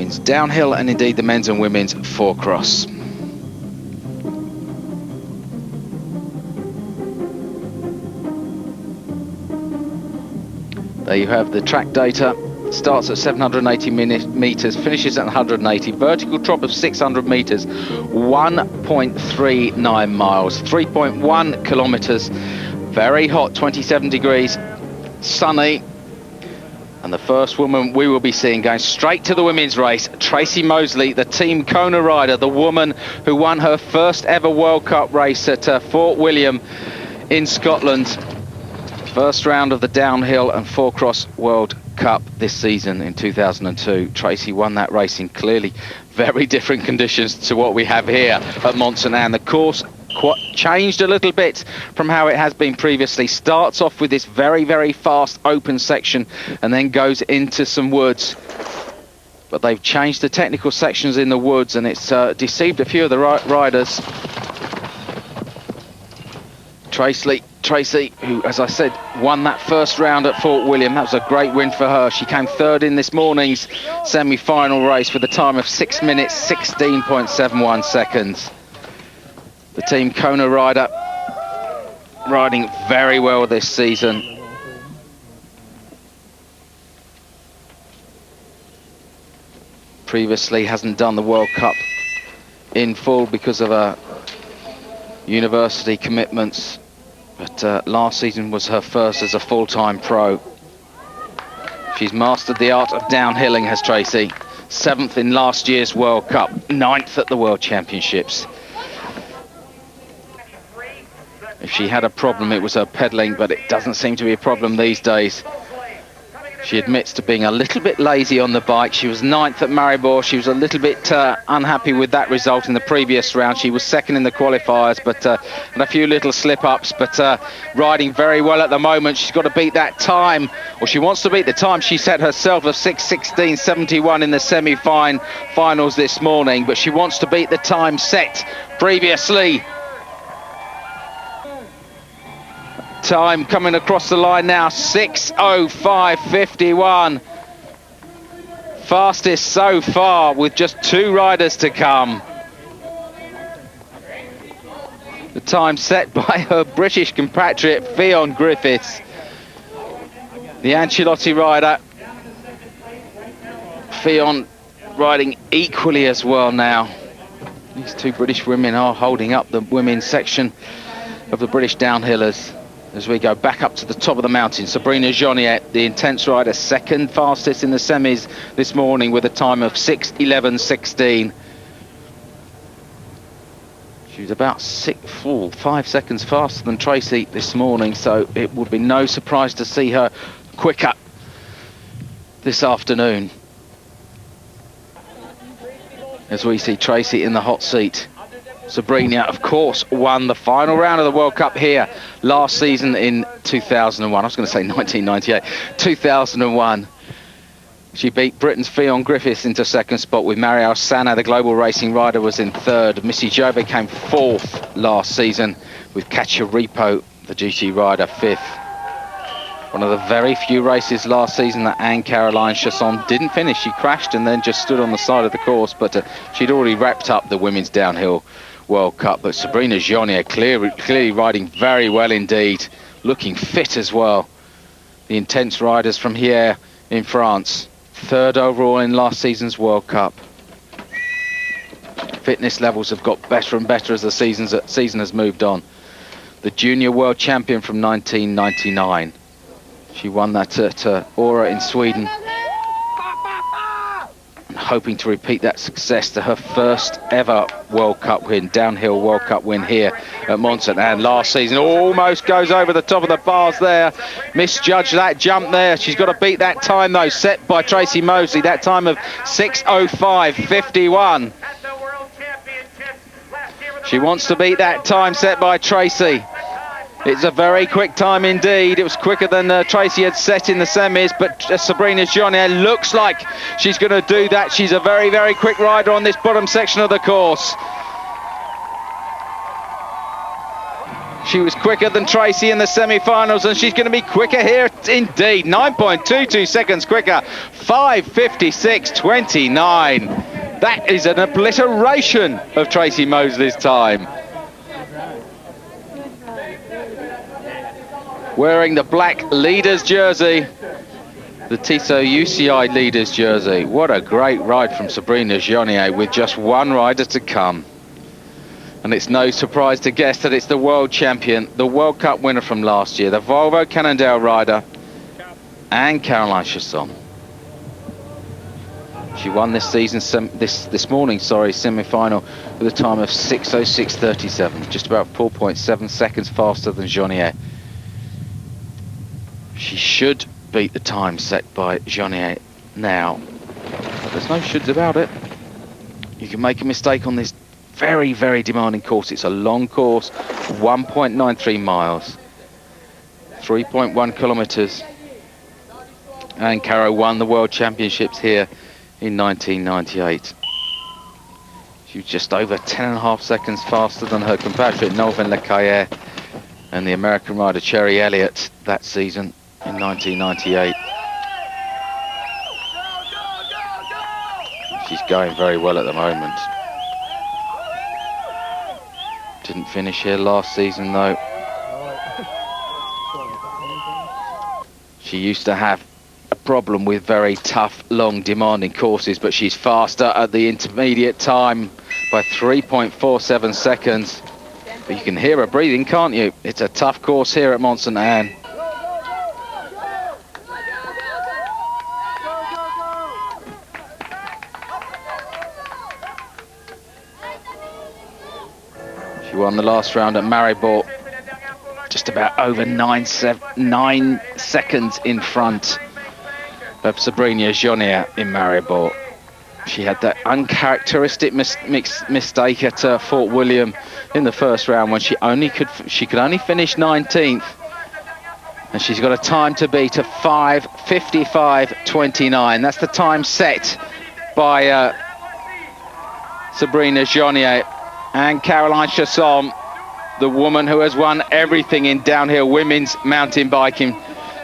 women's downhill and indeed the men's and women's four cross. There you have the track data. Starts at 780 meters, finishes at 180. Vertical drop of 600 meters, 1.39 miles, 3.1 kilometers. Very hot, 27 degrees, sunny. And the first woman we will be seeing going straight to the women's race, Tracy Moseley, the Team Kona rider, the woman who won her first ever World Cup race at Fort William in Scotland. First round of the downhill and four cross World Cup this season in 2002. Tracy won that race in clearly very different conditions to what we have here at Mont Saint Anne. The course changed a little bit from how it has been previously. Starts off with this very, very fast open section and then goes into some woods. But they've changed the technical sections in the woods and it's deceived a few of the riders. Tracy, who, as I said, won that first round at Fort William. That was a great win for her. She came third in this morning's semi-final race with a time of 6 minutes, 16.71 seconds. The Team Kona rider riding very well this season. Previously hasn't done the World Cup in full because of her university commitments. But last season was her first as a full-time pro. She's mastered the art of downhilling, has Tracy. 7th in last year's World Cup, 9th at the World Championships. If she had a problem, it was her pedalling, but it doesn't seem to be a problem these days. She admits to being a little bit lazy on the bike. She was 9th at Maribor. She was a little bit unhappy with that result in the previous round. She was 2nd in the qualifiers, but and a few little slip-ups, but riding very well at the moment. She's got to beat that time, or she wants to beat the time she set herself of 6:16.71 in the semi-finals this morning, but she wants to beat the time set previously. Time coming across the line now, 6:05.51. Fastest so far with just 2 riders to come. The time set by her British compatriot Ffion Griffiths, the Ancelotti rider. Ffion riding equally as well now. These 2 British women are holding up the women's section of the British downhillers. As we go back up to the top of the mountain, Sabrina Joniet, the intense rider, 2nd fastest in the semis this morning with a time of 6:11.16. She was about 5 seconds faster than Tracy this morning, so it would be no surprise to see her quicker this afternoon. As we see Tracy in the hot seat. Sabrina, of course, won the final round of the World Cup here last season in 2001. I was going to say 1998. 2001. She beat Britain's Ffion Griffiths into 2nd spot with Marielle Sana, the global racing rider, was in 3rd. Missy Jove came 4th last season with Katja Repo, the GT rider, 5th. One of the very few races last season that Anne-Caroline Chasson didn't finish. She crashed and then just stood on the side of the course, but she'd already wrapped up the women's downhill World Cup. But Sabrina Joniet clearly riding very well indeed, looking fit as well. The intense riders from here in France, 3rd overall in last season's World Cup. Fitness levels have got better and better as the season has moved on. The junior world champion from 1999. She won that at Åre in Sweden. Hoping to repeat that success to her first ever World Cup win, downhill World Cup win here at Mont Saint Anne last season. Almost goes over the top of the bars there. Misjudged that jump there. She's got to beat that time though, set by Tracy Moseley. That time of 6:05.51. She wants to beat that time set by Tracy. It's a very quick time indeed. It was quicker than Tracy had set in the semis, but Sabrina Joniet looks like she's going to do that. She's a very, very quick rider on this bottom section of the course. She was quicker than Tracy in the semi-finals, and she's going to be quicker here indeed. 9.22 seconds quicker. 5:56.29. That is an obliteration of Tracy Mosley's time. Wearing the black leaders jersey, the Tissot UCI leaders jersey. What a great ride from Sabrina Jounier with just one rider to come. And it's no surprise to guess that it's the world champion, the World Cup winner from last year, the Volvo Cannondale rider, Anne-Caroline Chausson. She won this season, this morning, semi-final with a time of 6:06.37, just about 4.7 seconds faster than Jounier. She should beat the time set by Jounier now. There's no shoulds about it. You can make a mistake on this very, very demanding course. It's a long course, 1.93 miles, 3.1 kilometers. And Caro won the World Championships here in 1998. She was just over 10.5 seconds faster than her compatriot Melvin Lecaillère and the American rider Cherry Elliott that season in 1998. She's going very well at the moment. Didn't finish here last season though. She used to have a problem with very tough, long, demanding courses, but she's faster at the intermediate time by 3.47 seconds. But you can hear her breathing, can't you? It's a tough course here at Mont Sainte Anne. She won the last round at Maribor, just about over 9 seconds in front of Sabrina Jounier in Maribor. She had that uncharacteristic mistake at Fort William in the first round when she could only finish 19th, and she's got a time to beat of 5:55.29. That's the time set by Sabrina Jounier. And Caroline Chausson, the woman who has won everything in downhill women's mountain biking,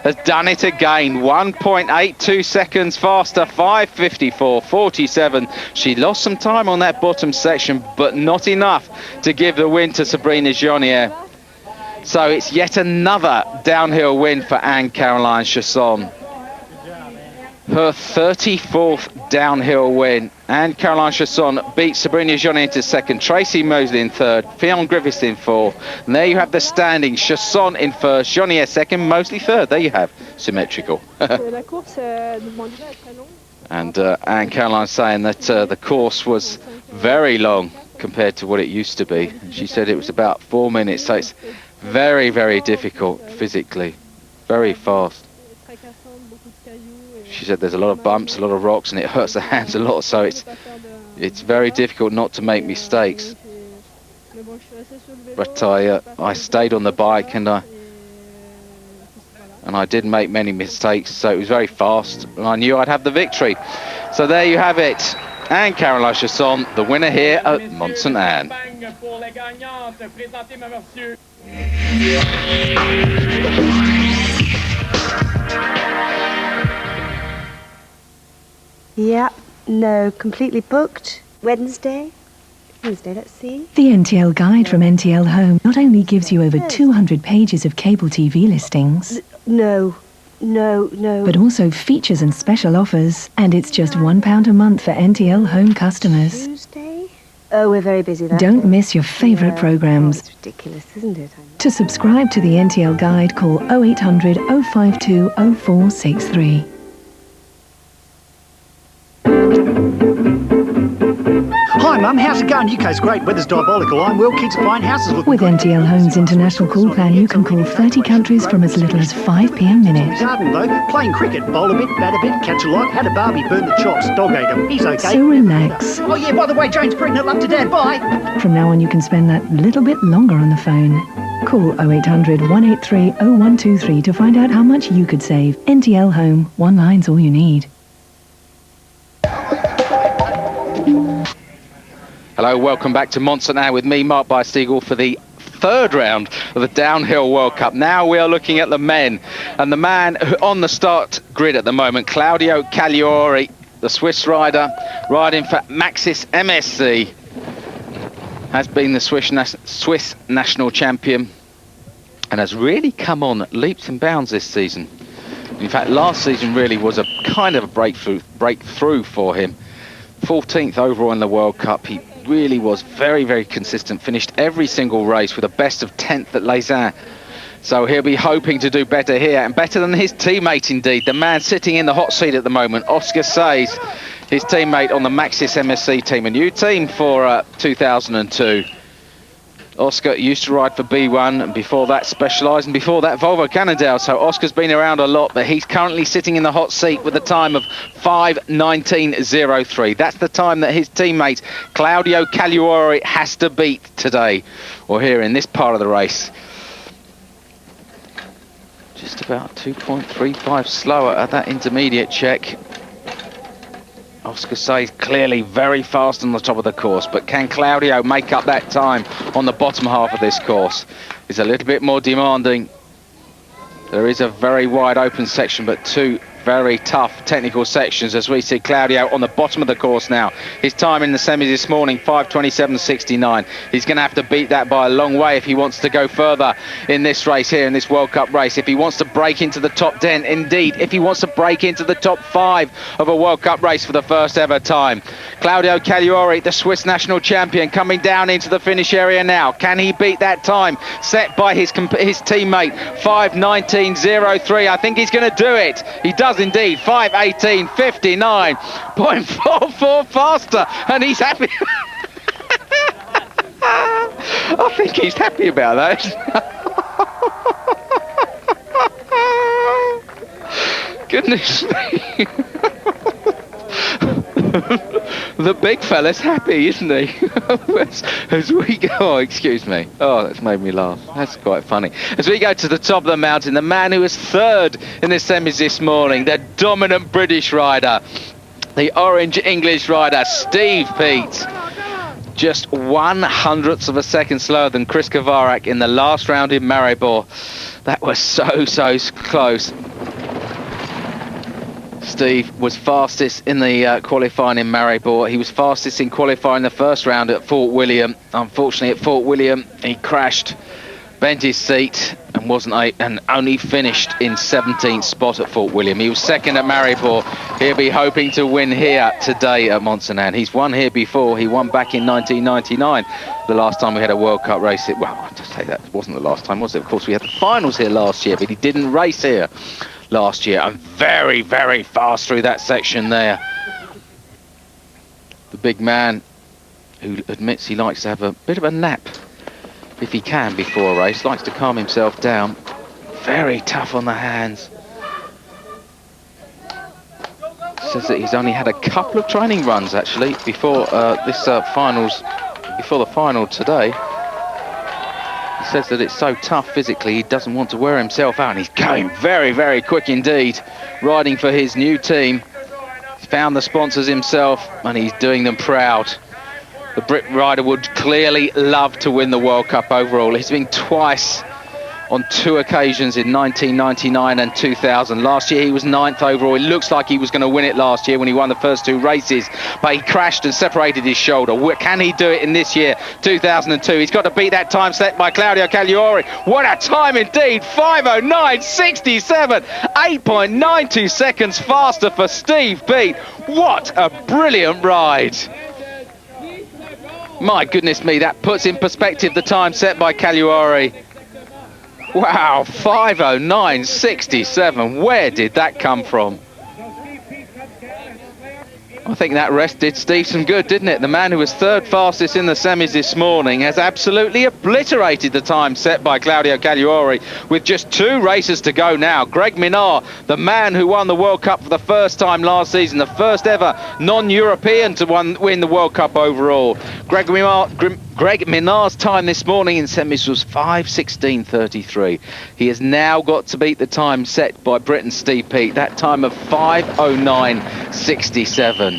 has done it again. 1.82 seconds faster, 5:54.47. She lost some time on that bottom section, but not enough to give the win to Sabrina Jounier. So it's yet another downhill win for Anne-Caroline Chausson. Her 34th downhill win. Anne-Caroline Chausson beats Sabrina Jounier into second, Tracy Mosley in third, Fionn Griffiths in fourth. And there you have the standings. Chausson in first, Jounier second, Mosley third. There you have, symmetrical. And Anne-Caroline saying that the course was very long compared to what it used to be. She said it was about 4 minutes, so it's very, very difficult physically, very fast. She said there's a lot of bumps, a lot of rocks, and it hurts the hands a lot, so it's very difficult not to make mistakes. But I stayed on the bike, and I didn't make many mistakes, so it was very fast, and I knew I'd have the victory. So there you have it. Anne-Caroline Chausson, the winner here at Mont Sainte Anne. Yeah, no, completely booked. Wednesday, let's see. The NTL Guide from NTL Home not only gives you over 200 pages of cable TV listings, No. but also features and special offers, and it's just £1 a month for NTL Home customers. Tuesday? Oh, we're very busy that Don't day. miss your favourite programmes. It's ridiculous, isn't it? To subscribe to the NTL Guide, call 0800 052 0463. Hi Mum, how's it going? UK's great, weather's diabolical. I'm well, kids are fine, houses looking With good. NTL Home's international call plan, you can call 30 countries from as little as 5 p.m. minute. Garden though, playing cricket, bowl a bit, bat a bit, catch a lot, had a Barbie, burn the chops, dog ate him, he's okay. So relax. Oh yeah, by the way, Jane's pregnant, love to Dad, bye. From now on, you can spend that little bit longer on the phone. Call 0800 183 0123 to find out how much you could save. NTL Home, one line's all you need. Hello, welcome back to Mont Sainte Anne with me, Mark Bierstiegel, for the third round of the Downhill World Cup. Now we are looking at the men, and the man on the start grid at the moment, Claudio Cagliari, the Swiss rider, riding for Maxis MSC, has been the Swiss national champion and has really come on leaps and bounds this season. In fact, last season really was a kind of a breakthrough for him. 14th overall in the World Cup. He really was very, very consistent. Finished every single race with a best of 10th at Lausanne. So he'll be hoping to do better here, and better than his teammate indeed. The man sitting in the hot seat at the moment, Oscar Says, his teammate on the Maxis MSC team, a new team for 2002. Oscar used to ride for B1, and before that Specialized, and before that Volvo Cannondale. So Oscar's been around a lot, but he's currently sitting in the hot seat with a time of 5:19.03. That's the time that his teammate Claudio Cagliari has to beat today, or here in this part of the race. Just about 2.35 slower at that intermediate check. Oscar Says clearly very fast on the top of the course, but can Claudio make up that time on the bottom half of this course? It's a little bit more demanding. There is a very wide open section, but two very tough technical sections as we see Claudio on the bottom of the course now. His time in the semis this morning, 5:27.69. He's going to have to beat that by a long way if he wants to go further in this race here, in this World Cup race. If he wants to break into the top 10, indeed, if he wants to break into the top 5 of a World Cup race for the first ever time. Claudio Cagliari, the Swiss national champion, coming down into the finish area now. Can he beat that time set by his teammate, 5:19.03? I think he's going to do it. He does indeed. 5:18.59.44 faster, and he's happy. I think he's happy about that. Goodness me. The big fella's happy, isn't he? as we go, oh, excuse me. Oh, that's made me laugh. That's quite funny. As we go to the top of the mountain, the man who was third in the semis this morning, the dominant British rider, the orange English rider, Steve Peat. Just 1/100th of a second slower than Chris Kovarak in the last round in Maribor. That was so close. Steve was fastest in the qualifying in Maribor. He was fastest in qualifying the first round at Fort William. Unfortunately, at Fort William, he crashed, bent his seat, and only finished in 17th spot at Fort William. He was second at Maribor. He'll be hoping to win here today at Mont-Saint-Anne. He's won here before. He won back in 1999, the last time we had a World Cup race. Well, I'll just say that wasn't the last time, was it? Of course, we had the finals here last year, but he didn't race here last year, and very, very fast through that section there. The big man who admits he likes to have a bit of a nap if he can before a race, likes to calm himself down. Very tough on the hands. Says that he's only had a couple of training runs actually before before the final today. He says that it's so tough physically, he doesn't want to wear himself out, and he's going very, very quick indeed, riding for his new team. He's found the sponsors himself, and he's doing them proud. The Brit rider would clearly love to win the World Cup overall. He's been twice on 2 occasions in 1999 and 2000. Last year he was 9th overall. It looks like he was going to win it last year when he won the first 2 races, but he crashed and separated his shoulder. Can he do it in this year, 2002? He's got to beat that time set by Claudio Cagliari. What a time indeed, 5:09.67, 8.92 seconds faster for Steve Peat. What a brilliant ride. My goodness me, that puts in perspective the time set by Cagliari. Wow, 5:09.67. Where did that come from? I think that rest did Steve some good, didn't it? The man who was third fastest in the semis this morning has absolutely obliterated the time set by Claudio Cagliari with just 2 races to go now. Greg Minnaar, the man who won the World Cup for the first time last season, the first ever non-European to win the World Cup overall. Greg Minnaar's time this morning in semis was 5:16.33. He has now got to beat the time set by Britain's Steve Peat, that time of 5:09.67.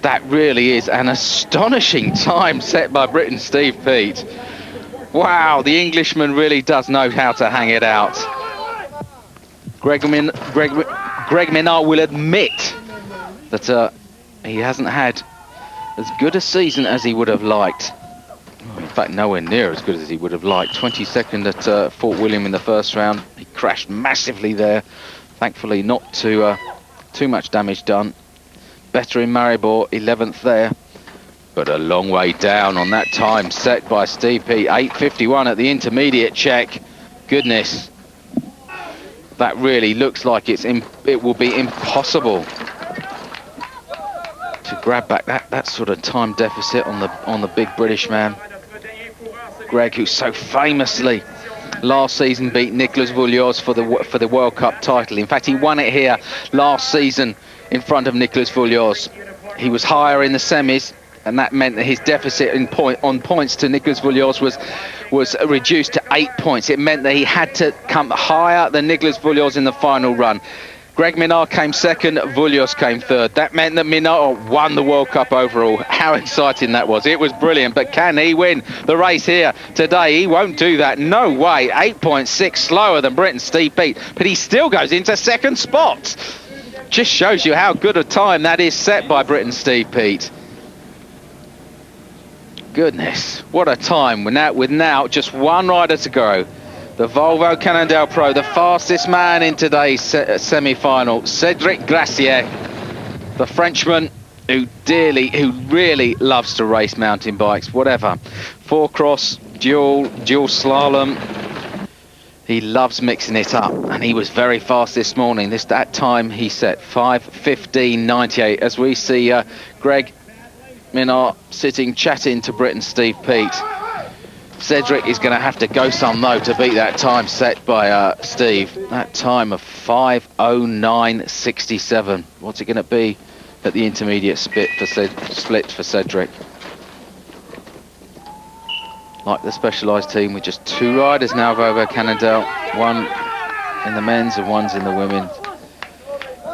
That really is an astonishing time set by Britain's Steve Peat. Wow, the Englishman really does know how to hang it out. Greg Minnaar will admit that he hasn't had as good a season as he would have liked. In fact, nowhere near as good as he would have liked. 22nd at Fort William in the first round. He crashed massively there. Thankfully, not too much damage done. Better in Maribor, 11th there. But a long way down on that time set by Steve Peat. 8:51 at the intermediate check. Goodness. That really looks like it will be impossible to grab back that sort of time deficit on the big British man. Greg, who so famously last season beat Nicolas Vullios for the World Cup title. In fact, he won it here last season in front of Nicolas Vullios. He was higher in the semis, and that meant that his deficit on points to Nicolas Vullios was reduced to 8 points. It meant that he had to come higher than Nicolas Vullios in the final run. Greg Minnaar came second, Vullios came third. That meant that Minnaar won the World Cup overall. How exciting that was. It was brilliant, but can he win the race here today? He won't do that. No way. 8.6 slower than Britain's Steve Peat, but he still goes into second spot. Just shows you how good a time that is set by Britain's Steve Peat. Goodness, what a time with now just one rider to go. The Volvo Cannondale Pro, the fastest man in today's semi-final, Cédric Gracier, the Frenchman who really loves to race mountain bikes, whatever. Four cross, dual slalom. He loves mixing it up, and he was very fast this morning. That time he set 5:15.98. As we see Greg Minnaar sitting chatting to Britain's Steve Peat. Cédric is going to have to go some though to beat that time set by Steve. That time of 5:09.67. What's it going to be at the intermediate split for Cédric? Like the Specialized team with just two riders now, Volvo Cannondale. One in the men's and one's in the women's.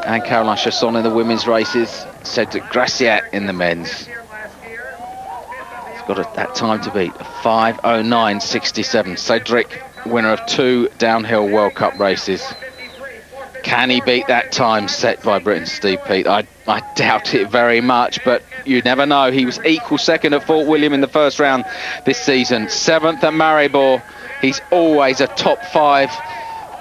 And Caroline Chasson in the women's races. Cédric Gracier in the men's. Got that time to beat, 5:09.67. Cédric, winner of 2 downhill World Cup races. Can he beat that time set by Britain's Steve Peat? I doubt it very much, but you never know. He was equal second at Fort William in the first round this season. 7th at Maribor. He's always a top 5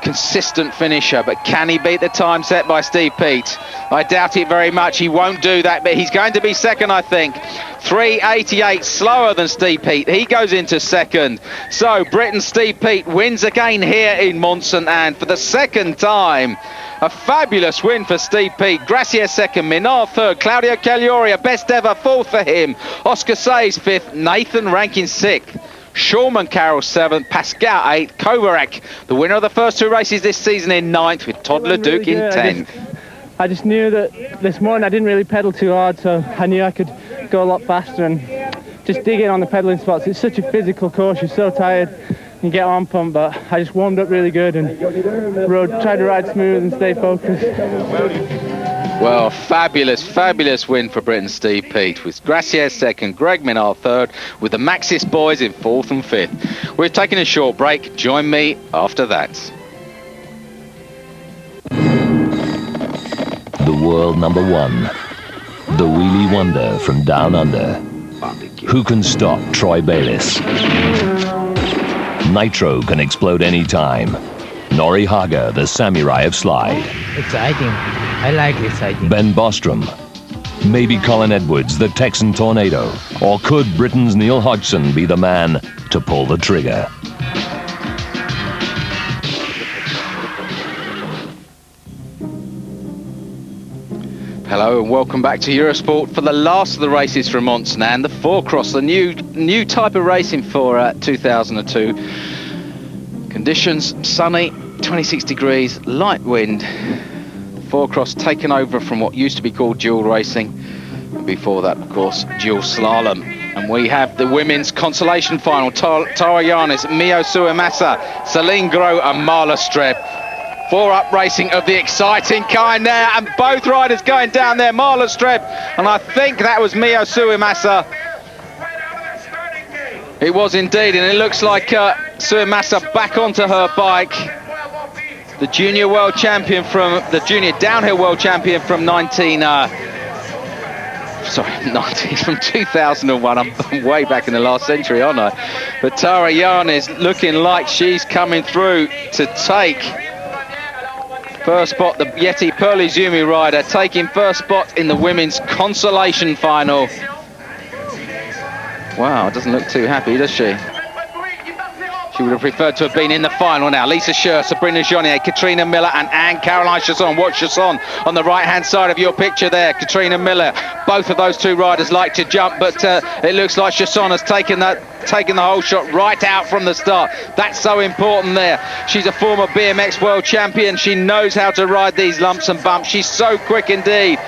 consistent finisher, but can he beat the time set by Steve Peat? I doubt it very much. He won't do that, but he's going to be second, I think. 3:88 slower than Steve Peat. He goes into second. So Britain's Steve Peat wins again here in Mont-Sainte-Anne for the second time. A fabulous win for Steve Peat. Gracier second, Minnaar third, Claudio Cagliari, a best ever fourth for him. Oscar Sayes fifth, Nathan Rankin sixth. Shulman Carroll 7th, Pascal 8th, Kovarek, the winner of the first 2 races this season, in 9th, with Todd Leduc in 10th. I just knew that this morning I didn't really pedal too hard, so I knew I could go a lot faster and just dig in on the pedaling spots. It's such a physical course, you're so tired, you get on pump, but I just warmed up really good and tried to ride smooth and stay focused. Well, fabulous win for Britain's Steve Peat, with Gracier second, Greg Minnaar third, with the Maxis boys in 4th and 5th. We're taking a short break. Join me after that. The world #1, the wheelie wonder from down under. Who can stop Troy Bayliss? Nitro can explode anytime. Nori Haga, the samurai of slide. Exciting. I like exciting. Ben Bostrom. Maybe Colin Edwards, the Texan Tornado. Or could Britain's Neil Hodgson be the man to pull the trigger? Hello and welcome back to Eurosport for the last of the races from Mont-Sainte-Anne, the 4-cross, the new type of racing for 2002. Conditions sunny, 26 degrees, light wind. 4-cross taken over from what used to be called dual racing. And before that, of course, dual slalom. And we have the women's consolation final. Tara Yanis, Mio Suamasa, Celine Gros and Marla Streb. 4-up racing of the exciting kind there, and both riders going down there, Marla Streb, and I think that was Mio Suemasa. It was indeed, and it looks like Suemasa back onto her bike. The junior world champion from, the junior downhill world champion from 2001. I'm way back in the last century, aren't I? But Tara Jan is looking like she's coming through to take first spot. The Yeti Pearly Zumi rider taking first spot in the women's consolation final. Wow, doesn't look too happy, does she? She would have preferred to have been in the final now. Lisa Scher, Sabrina Jounier, Katrina Miller and Anne-Caroline Chasson. Watch Chasson on the right-hand side of your picture there. Katrina Miller. Both of those two riders like to jump, but it looks like Chasson has taken the whole shot right out from the start. That's so important there. She's a former BMX world champion. She knows how to ride these lumps and bumps. She's so quick indeed.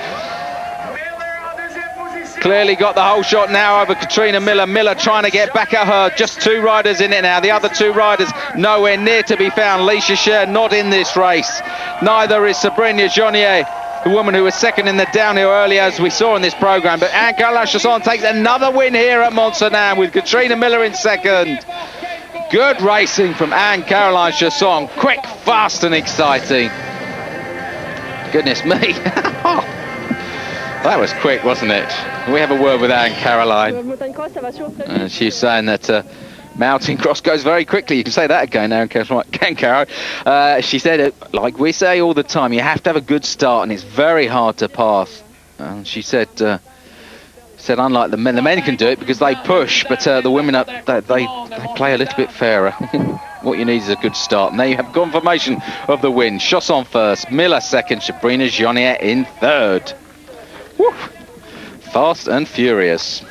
Clearly got the whole shot now over Katrina Miller. Miller trying to get back at her. Just two riders in it now. The other two riders nowhere near to be found. Lisa Scher not in this race. Neither is Sabrina Jounier, the woman who was second in the downhill earlier, as we saw in this programme. But Anne-Caroline Chasson takes another win here at Mont-Saint-Anne with Katrina Miller in second. Good racing from Anne-Caroline Chasson. Quick, fast and exciting. Goodness me. That was quick, wasn't it? We have a word with Anne-Caroline. She's saying that mountain cross goes very quickly. You can say that again, Anne-Caroline. She said, like we say all the time, you have to have a good start and it's very hard to pass. And she said, unlike the men can do it because they push, but the women, they play a little bit fairer. What you need is a good start. And there you have confirmation of the win. Chasson first, Miller second, Sabrina Jounier in third. Woo. Fast and furious.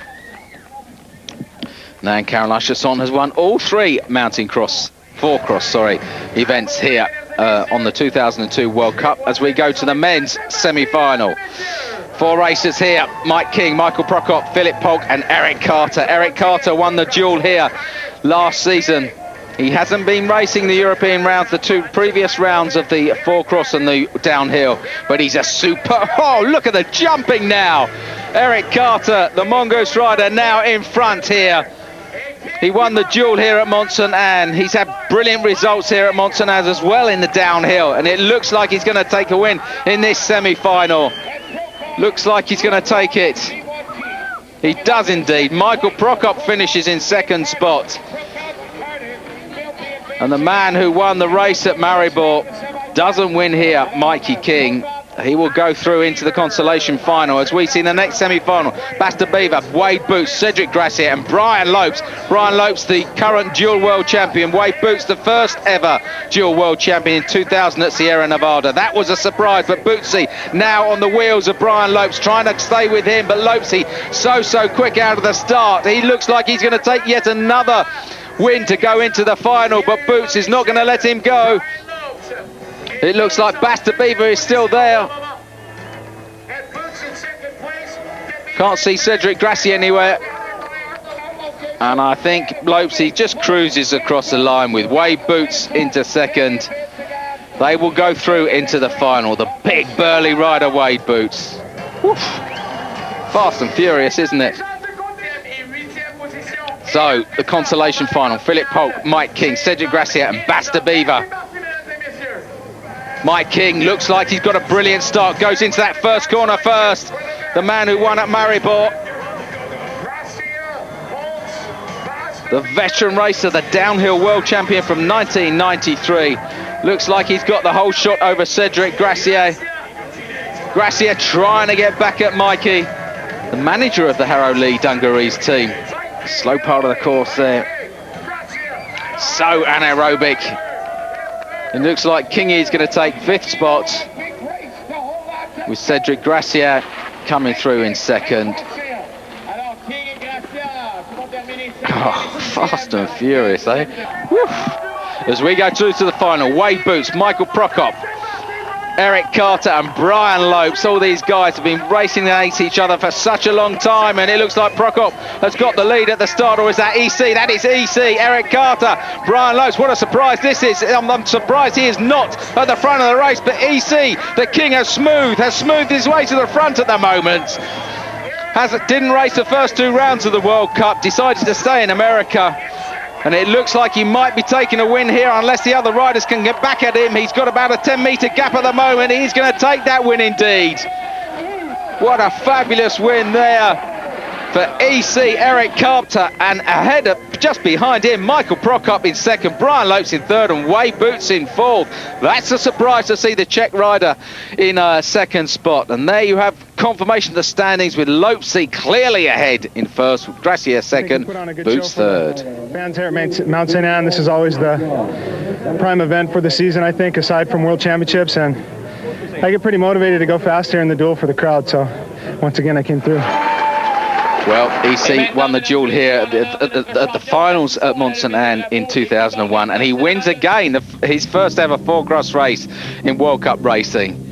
Now Anne-Caroline Chasson has won all three four cross events here on the 2002 World Cup as we go to the men's semi-final. Four racers here: Mike King, Michael Prokop, Philip Polk and Eric Carter. Eric Carter won the duel here last season. He hasn't been racing the European rounds, the two previous rounds of the four cross and the downhill, but he's a super... Oh, look at the jumping now. Eric Carter, the Mongoose rider, now in front here. He won the duel here at Mont-Saint-Anne. He's had brilliant results here at Mont-Saint-Anne as well in the downhill, and it looks like he's going to take a win in this semi-final. Looks like he's going to take it. He does indeed. Michael Prokop finishes in second spot. And the man who won the race at Maribor doesn't win here, Mikey King. He will go through into the consolation final as we see the next semi-final. Basta Beaver, Wade Boots, Cedric Gracier and Brian Lopes. Brian Lopes, the current dual world champion. Wade Boots, the first ever dual world champion in 2000 at Sierra Nevada. That was a surprise, but Bootsy now on the wheels of Brian Lopes, trying to stay with him, but Lopesy so quick out of the start. He looks like he's going to take yet another win to go into the final, but Boots is not going to let him go. It looks like Basta Beaver is still there. Can't see Cedric Gracier anywhere. And I think Lopesy just cruises across the line with Wade Boots into second. They will go through into the final. The big burly rider Wade Boots. Woof. Fast and furious, isn't it? So, the consolation final, Philip Polk, Mike King, Cedric Gracier and Basta Beaver. Mike King looks like he's got a brilliant start, goes into that first corner first. The man who won at Maribor. The veteran racer, the downhill world champion from 1993. Looks like he's got the whole shot over Cedric Gracier. Gracier trying to get back at Mikey, the manager of the Harrow Lee Dungarees team. Slow part of the course there. So anaerobic. It looks like Kingy is going to take fifth spot, with Cedric Gracier coming through in second. Oh, fast and furious, eh? Woof. As we go through to the final, Wade Boots, Michael Prokop, Eric Carter and Brian Lopes, all these guys have been racing against each other for such a long time, and it looks like Prokop has got the lead at the start, or is that EC? That is EC. Eric Carter, Brian Lopes, what a surprise this is. I'm surprised he is not at the front of the race, but EC, the king, has smoothed his way to the front at the moment. Didn't race the first 2 rounds of the World Cup, decided to stay in America. And it looks like he might be taking a win here unless the other riders can get back at him. He's got about a 10-metre gap at the moment. He's going to take that win indeed. What a fabulous win there for EC, Eric Carter, and ahead of, just behind him, Michael Prokop in second, Brian Lopes in third, and Wade Boots in fourth. That's a surprise to see the Czech rider in second spot. And there you have confirmation of the standings, with Lopesy clearly ahead in first, Gracia second, Boots third. Fans here at Mount St. Anne, this is always the prime event for the season, I think, aside from World Championships, and I get pretty motivated to go faster in the duel for the crowd, so once again I came through. Well, EC won the duel here at the finals at Mont St. Anne in 2001, and he wins again his first ever 4-cross race in World Cup racing.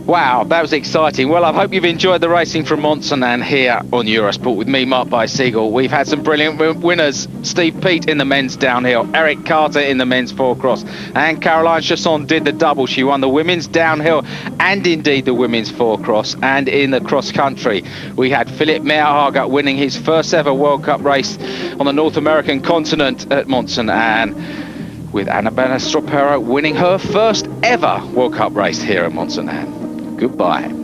Wow, that was exciting. Well, I hope you've enjoyed the racing from Mont St. Anne here on Eurosport with me, Mark Bicycle. We've had some brilliant winners. Steve Peat in the men's downhill, Eric Carter in the men's 4-cross, and Caroline Chasson did the double. She won the women's downhill and indeed the women's 4-cross. And in the cross country, we had Philip Meierhager winning his first ever World Cup race on the North American continent at Mont St. Anne, with Annabella Stropero winning her first ever World Cup race here at Mont St. Anne. Goodbye.